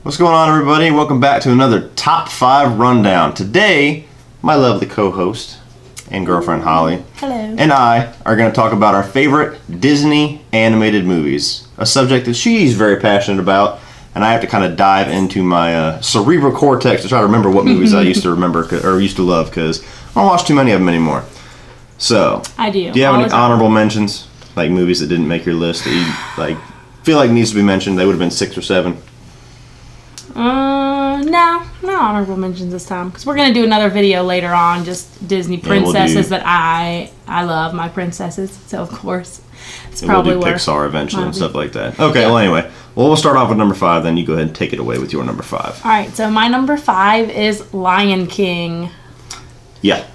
What's going on, everybody? Welcome back to another Top 5 Rundown. Today, my lovely co-host and girlfriend Holly and I are going to talk about our favorite Disney animated movies, a subject that she's very passionate about, and I have to kind of dive into my cerebral cortex to try to remember what movies I used to remember or used to love, because I don't watch too many of them anymore. So, I do. Do you have any honorable mentions, like movies that didn't make your list that you feel like needs to be mentioned? They would have been 6 or 7. No honorable mentions this time, because we're gonna do another video later on, just Disney princesses that I love, my princesses. So of course, it's probably we'll do Pixar eventually and stuff like that. Okay, Well anyway, we'll start off with number 5. Then you go ahead and take it away with your number 5. All right, so my number 5 is Lion King. Yeah,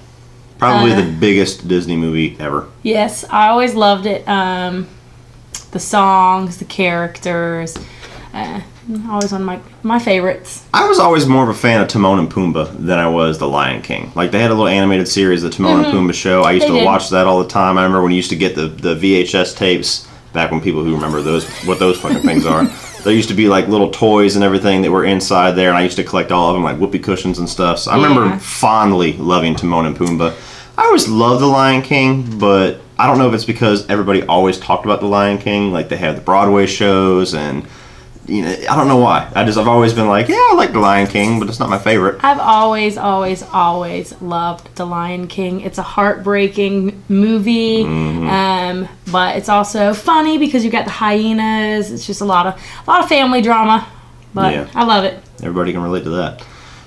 probably the biggest Disney movie ever. Yes, I always loved it. The songs, the characters. Always one of my favorites. I was always more of a fan of Timon and Pumbaa than I was the Lion King. Like, they had a little animated series, the Timon and Pumbaa show. I used to watch that all the time. I remember when you used to get the VHS tapes, back when people who remember what those fucking things are. There used to be like little toys and everything that were inside there, and I used to collect all of them, like whoopee cushions and stuff. So I remember fondly loving Timon and Pumbaa. I always loved the Lion King, but I don't know if it's because everybody always talked about the Lion King. Like, they have the Broadway shows, and I don't know why. I've always been like, yeah, I like The Lion King, but it's not my favorite. I've always loved The Lion King. It's a heartbreaking movie, but it's also funny because you got the hyenas. It's just a lot of family drama, but I love it. Everybody can relate to that.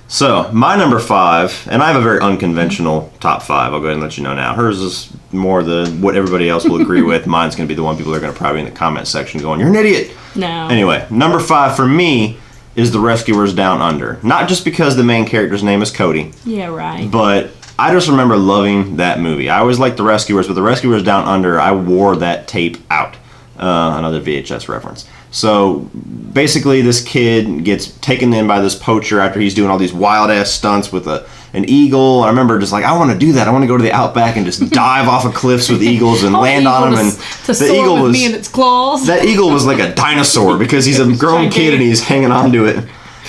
So, my number 5, and I have a very unconventional top 5. I'll go ahead and let you know now. Hers is more what everybody else will agree with. Mine's going to be the one people are going to probably in the comment section going, "You're an idiot." No. Anyway, number 5 for me is The Rescuers Down Under. Not just because the main character's name is Cody. Yeah, right. But I just remember loving that movie. I always liked The Rescuers, but The Rescuers Down Under, I wore that tape out. Another VHS reference. So basically, this kid gets taken in by this poacher after he's doing all these wild ass stunts with an eagle. I remember just like, I want to do that. I want to go to the outback and just dive off of cliffs with eagles and land on them. And the eagle was me in its claws. That eagle was like a dinosaur because he's a grown kid and he's hanging on to it.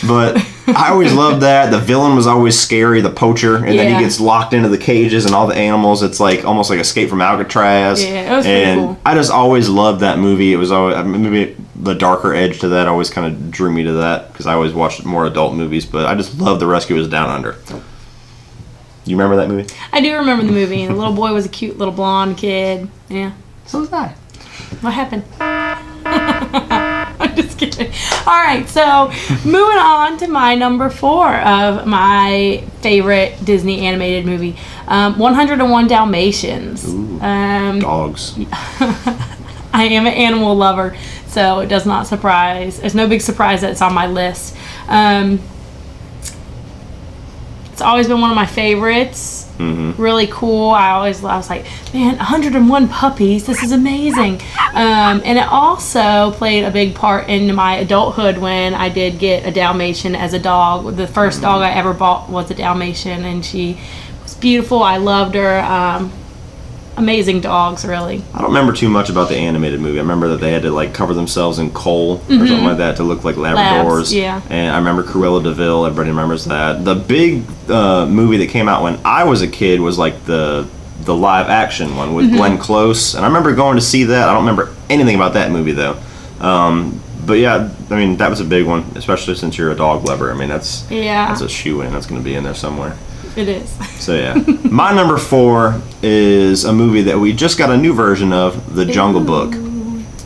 But I always loved that. The villain was always scary, the poacher, and then he gets locked into the cages and all the animals. It's like almost like Escape from Alcatraz. Yeah, it was pretty cool. I just always loved that movie. It was always, maybe the darker edge to that always kind of drew me to that because I always watched more adult movies. But I just loved The Rescuers Down Under. You remember that movie? I do remember the movie. The little boy was a cute little blonde kid. Yeah. So was I. What happened? I'm just kidding. All right, so moving on to my number 4 of my favorite Disney animated movie, 101 Dalmatians. Ooh, dogs. I am an animal lover, so it does not surprise. There's no big surprise that it's on my list. It's always been one of my favorites. Really cool. I was like, man, 101 puppies. This is amazing. And it also played a big part in my adulthood when I did get a Dalmatian as a dog. The first dog I ever bought was a Dalmatian, and she was beautiful. I loved her. Amazing dogs, really. I don't remember too much about the animated movie. I remember that they had to like cover themselves in coal or something like that to look like Labradors. Yeah. And I remember Cruella de Vil. Everybody remembers that. The big movie that came out when I was a kid was like the live action one with Glenn Close, and I remember going to see that. I don't remember anything about that movie though. But yeah, I mean, that was a big one, especially since you're a dog lover. I mean, that's a shoe-in. That's going to be in there somewhere. It is. So yeah. My number 4 is a movie that we just got a new version of, The Jungle Book.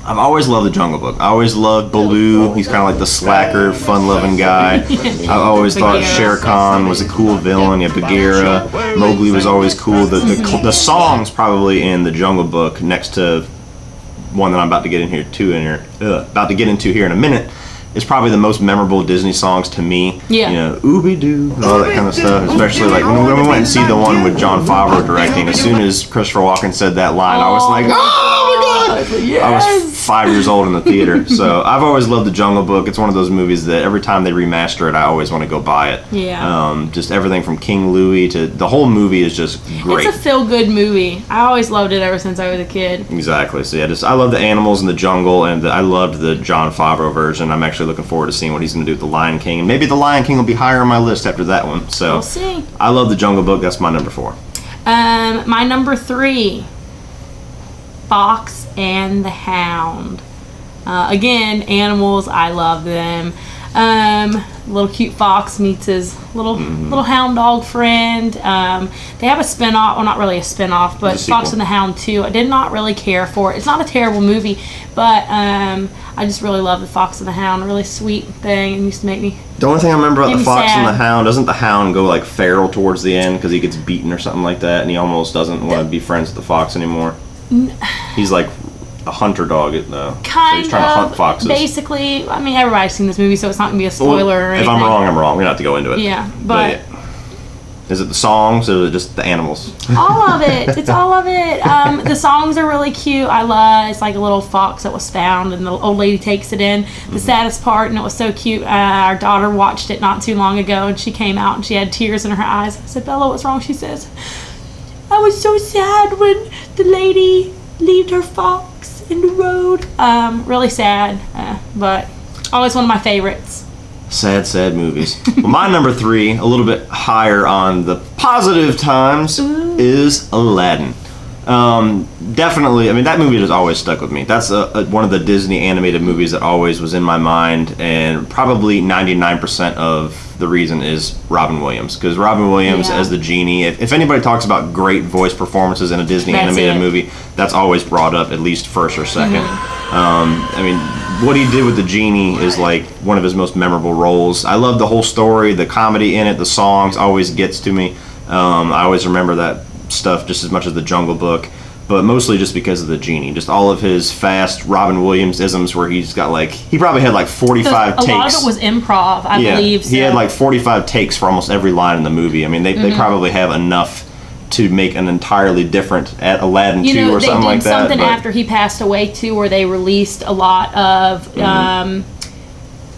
I've always loved The Jungle Book. I always loved Baloo. He's kind of like the slacker, fun-loving guy. I always thought Shere Khan was a cool villain. You had Bagheera. Mowgli was always cool. The songs probably in The Jungle Book, next to one that I'm about to get into here in a minute, is probably the most memorable Disney songs to me. Yeah. You know, Ooby-Doo, and all that kind of stuff. Especially like when we went and see the one with Jon Favreau directing. As soon as Christopher Walken said that line, I was like, oh my god! Yes. I was 5 years old in the theater. So I've always loved The Jungle Book. It's one of those movies that every time they remaster it, I always want to go buy it. Yeah. Just everything from King Louie to the whole movie is just great. It's a feel-good movie. I always loved it ever since I was a kid. Exactly. So yeah, I love the animals in the jungle, and I loved the Jon Favreau version. I'm actually looking forward to seeing what he's going to do with the Lion King, and maybe the Lion King will be higher on my list after that one. So We'll see. I love the Jungle Book. That's my number 4. My number 3, Fox and the Hound. Again, animals, I love them. Little cute fox meets his little hound dog friend. They have a spinoff, well, not really a spinoff, but Fox and the Hound 2. I did not really care for it. It's not a terrible movie, but I just really love the Fox and the Hound. A really sweet thing. It used to make me. The only thing I remember about the Fox sad. and the Hound, doesn't the Hound go like feral towards the end because he gets beaten or something like that, and he almost doesn't want to be friends with the fox anymore? He's like a hunter dog, though. So he's trying to hunt foxes. Basically, I mean, everybody's seen this movie, so it's not going to be a spoiler or anything. If I'm wrong, I'm wrong. We don't have to go into it. Yeah, but is it the songs or is it just the animals? all of it. It's all of it. The songs are really cute. It's like a little fox that was found, and the old lady takes it in. The saddest part, and it was so cute, our daughter watched it not too long ago, and she came out, and she had tears in her eyes. I said, Bella, what's wrong? She says, I was so sad when the lady left her fox in the road. Really sad, but always one of my favorites. Sad movies. Well, my number 3, a little bit higher on the positive times, is Aladdin. Definitely, I mean, that movie has always stuck with me. That's one of the Disney animated movies that always was in my mind, and probably 99% of the reason is Robin Williams. Because Robin Williams as the genie, if anybody talks about great voice performances in a Disney animated movie, that's always brought up at least first or second. I mean, what he did with the genie is like one of his most memorable roles. I love the whole story, the comedy in it, the songs always gets to me. I always remember that stuff just as much as the Jungle Book, but mostly just because of the genie. Just all of his fast Robin Williams isms where he's got like, he probably had like 45 takes. A lot of it was improv, I believe. So. He had like 45 takes for almost every line in the movie. I mean, they probably have enough to make an entirely different Aladdin 2 or something like that. They did something after he passed away too, where they released a lot of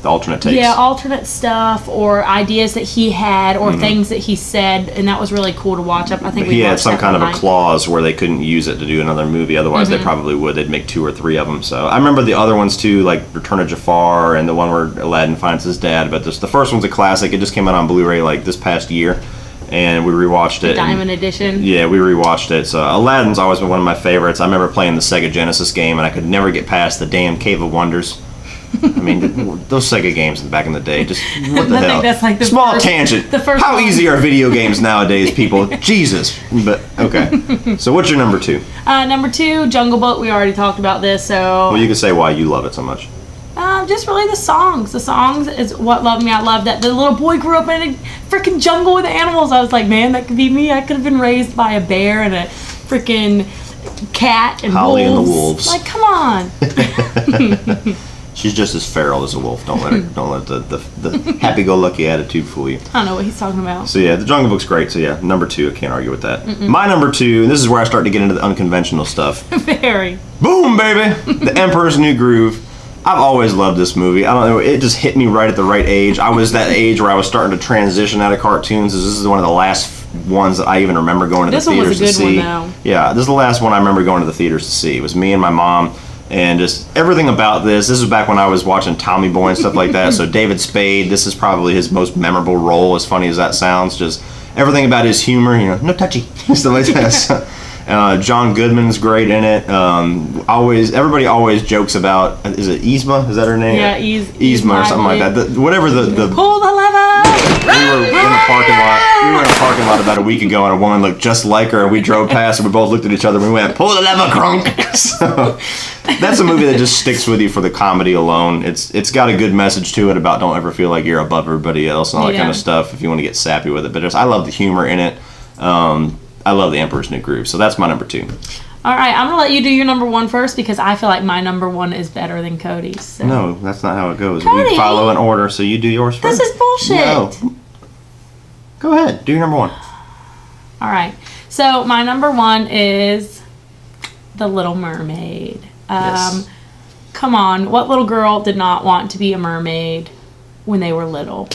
the alternate takes. Yeah, alternate stuff or ideas that he had or things that he said, and that was really cool to watch. I think he had some kind of a clause where they couldn't use it to do another movie. Otherwise, they probably would. They'd make 2 or 3 of them. So I remember the other ones too, like Return of Jafar and the one where Aladdin finds his dad. But the first one's a classic. It just came out on Blu-ray like this past year, and we rewatched it. Diamond Edition. Yeah, we rewatched it. So Aladdin's always been one of my favorites. I remember playing the Sega Genesis game, and I could never get past the damn Cave of Wonders. I mean, those Sega games back in the day, just what the hell? Think that's like the Small first, tangent. The first How one. easy are video games nowadays, people? Jesus. But okay. So what's your number 2? Number 2, Jungle Book. We already talked about this, so. Well, you can say why you love it so much. Just really the songs. The songs is what loved me. I love that the little boy grew up in a freaking jungle with animals. I was like, man, that could be me. I could have been raised by a bear and a freaking cat and Holly wolves. and the wolves. Like, come on. She's just as feral as a wolf. Don't let the happy-go-lucky attitude fool you. I don't know what he's talking about. So yeah, the Jungle Book's great. So yeah, number 2, I can't argue with that. My number 2, and this is where I start to get into the unconventional stuff. Very. Boom, baby! The Emperor's New Groove. I've always loved this movie. I don't know, it just hit me right at the right age. I was that age where I was starting to transition out of cartoons. This is one of the last ones that I even remember going to the theaters to see. This one was a good one, though. Yeah, this is the last one I remember going to the theaters to see. It was me and my mom. And just everything about this was back when I was watching Tommy Boy and stuff like that. So David Spade, this is probably his most memorable role, as funny as that sounds. Just everything about his humor, no touchy, stuff like that. So, John Goodman's great in it. Everybody always jokes about, is it Yzma? Is that her name? Yeah, Yzma or something like that. Whatever the pull the lever. We were in a parking lot. We were in a parking lot about a week ago, and a woman looked just like her. And we drove past, and we both looked at each other, and we went, "Pull the lever, crunk!" So that's a movie that just sticks with you for the comedy alone. It's got a good message to it about don't ever feel like you're above everybody else and all that kind of stuff. If you want to get sappy with it, but I love the humor in it. I love The Emperor's New Groove, so that's my number 2. All right, I'm gonna let you do your number 1 first because I feel like my number 1 is better than Cody's. So. No, that's not how it goes. Cody, we follow an order, so you do yours first. This is bullshit. No. Go ahead, do your number 1. All right, so my number 1 is The Little Mermaid. Yes. come on, what little girl did not want to be a mermaid when they were little?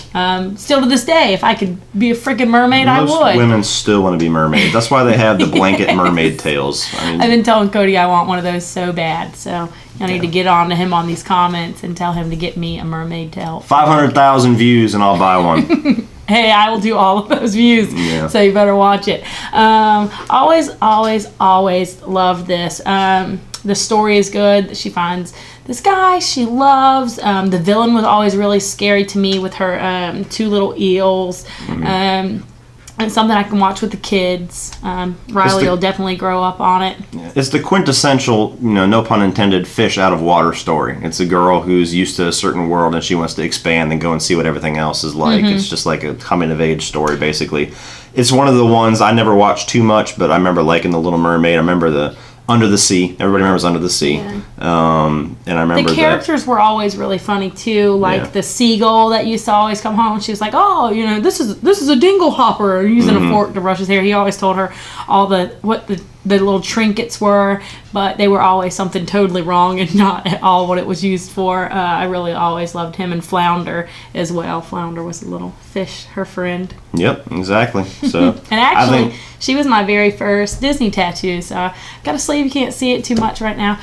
Still to this day, if I could be a freaking mermaid, I would. Most women still want to be mermaids. That's why they have the blanket mermaid tails. I mean, I've been telling Cody I want one of those so bad, so I need to get on to him on these comments and tell him to get me a mermaid tail. 500,000 views and I'll buy one. Hey, I will do all of those views, so you better watch it. Always love this. The story is good. She finds this guy she loves. The villain was always really scary to me with her 2 little eels. And something I can watch with the kids. Riley will definitely grow up on it. It's the quintessential, no pun intended, fish out of water story. It's a girl who's used to a certain world and she wants to expand and go and see what everything else is like. It's just like a coming of age story, basically. It's one of the ones I never watched too much, but I remember liking The Little Mermaid. I remember the Under the Sea. Everybody remembers Under the Sea. Yeah. And I remember the characters were always really funny too. Like the seagull that used to always come home. She was like, "Oh, this is a dingle hopper," using a fork to brush his hair. He always told her all what the little trinkets were, but they were always something totally wrong and not at all what it was used for. I really always loved him, and Flounder as well. Flounder was a little fish, her friend. Yep, exactly. So and actually, she was my very first Disney tattoo. So I got a sleeve. You can't see it too much right now,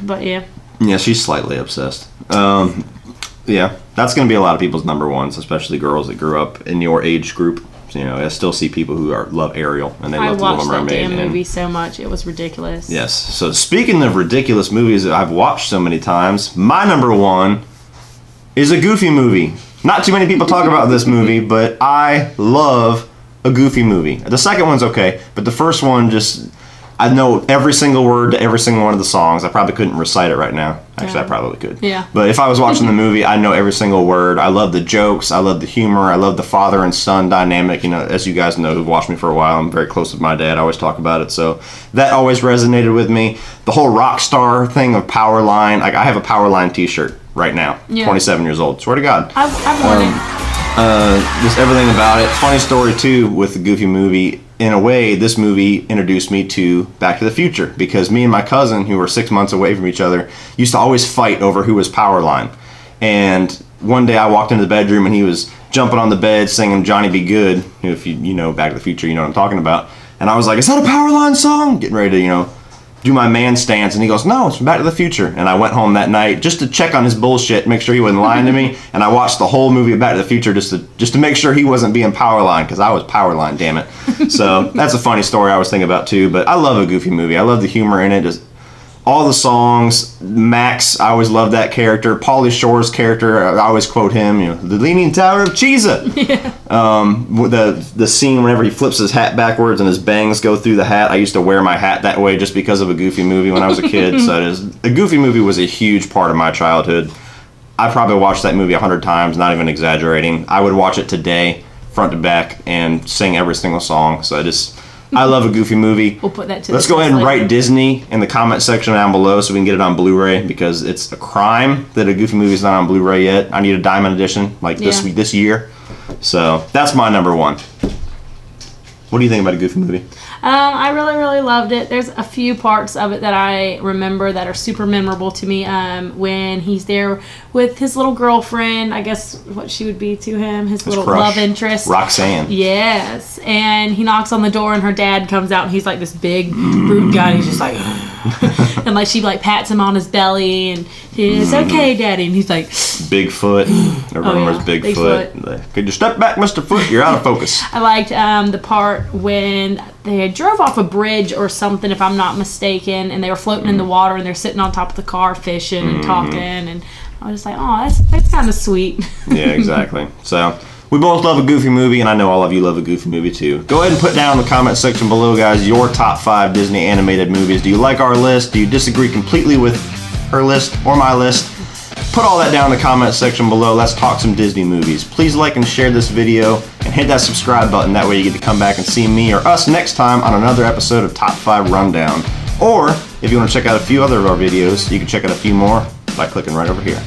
but yeah. Yeah, she's slightly obsessed. Yeah, that's going to be a lot of people's number ones, especially girls that grew up in your age group. I still see people who love Ariel and they love The Little Mermaid. I watched that damn movie so much; it was ridiculous. Yes. So speaking of ridiculous movies that I've watched so many times, my number one is a Goofy movie. Not too many people talk about this movie, but I love a Goofy movie. The second one's okay, but the first one I know every single word to every single one of the songs. I probably couldn't recite it right now. Actually, I probably could. Yeah. But if I was watching the movie, I know every single word. I love the jokes. I love the humor. I love the father and son dynamic. As you guys know who've watched me for a while, I'm very close with my dad. I always talk about it. So that always resonated with me. The whole rock star thing of Powerline. Like, I have a Powerline t-shirt right now. Yeah. 27 years old. Swear to God. I've worn it. Just everything about it. Funny story, too, with the Goofy movie. In a way, this movie introduced me to Back to the Future because me and my cousin, who were 6 months away from each other, used to always fight over who was Powerline. And one day I walked into the bedroom and he was jumping on the bed singing Johnny Be Good. If you know Back to the Future, you know what I'm talking about. And I was like, "Is that a Powerline song?" Getting ready to, do my man stance, and he goes, "No, it's from Back to the Future." And I went home that night just to check on his bullshit, make sure he wasn't lying to me, and I watched the whole movie of Back to the Future just to make sure he wasn't being Powerline, because I was Powerline, damn it. So that's a funny story I was thinking about too, but I love a Goofy movie. I love the humor in it, just all the songs. Max, I always loved that character. Pauly Shore's character, I always quote him, the Leaning Tower of Cheesa. Yeah. The scene whenever he flips his hat backwards and his bangs go through the hat. I used to wear my hat that way just because of a Goofy movie when I was a kid. So a Goofy movie was a huge part of my childhood. I probably watched that movie 100 times, not even exaggerating. I would watch it today, front to back, and sing every single song. So I love a Goofy movie. We'll put that to Let's go ahead and write Disney in the comment section down below so we can get it on Blu-ray, because it's a crime that a Goofy movie is not on Blu-ray yet. I need a diamond edition this year. So that's my number one. What do you think about a Goofy movie? I really, really loved it. There's a few parts of it that I remember that are super memorable to me. When he's there with his little girlfriend, I guess what she would be to him, his little crush, love interest. Roxanne. Yes. And he knocks on the door and her dad comes out and he's like this big brute guy and he's just like, and like she like pats him on his belly and it's okay, Daddy. And he's like, Bigfoot. Everyone remembers Bigfoot. Could you step back, Mr. Foot? You're out of focus. I liked the part when they drove off a bridge or something, if I'm not mistaken, and they were floating in the water and they're sitting on top of the car fishing and talking, and I was just like, oh, that's kind of sweet. Yeah, exactly. So we both love a Goofy movie, and I know all of you love a Goofy movie too. Go ahead and put down in the comment section below, guys, your top 5 Disney animated movies. Do you like our list? Do you disagree completely with her list or my list? Put all that down in the comment section below. Let's talk some Disney movies. Please like and share this video and hit that subscribe button. That way you get to come back and see me or us next time on another episode of Top 5 Rundown. Or if you want to check out a few other of our videos, you can check out a few more by clicking right over here.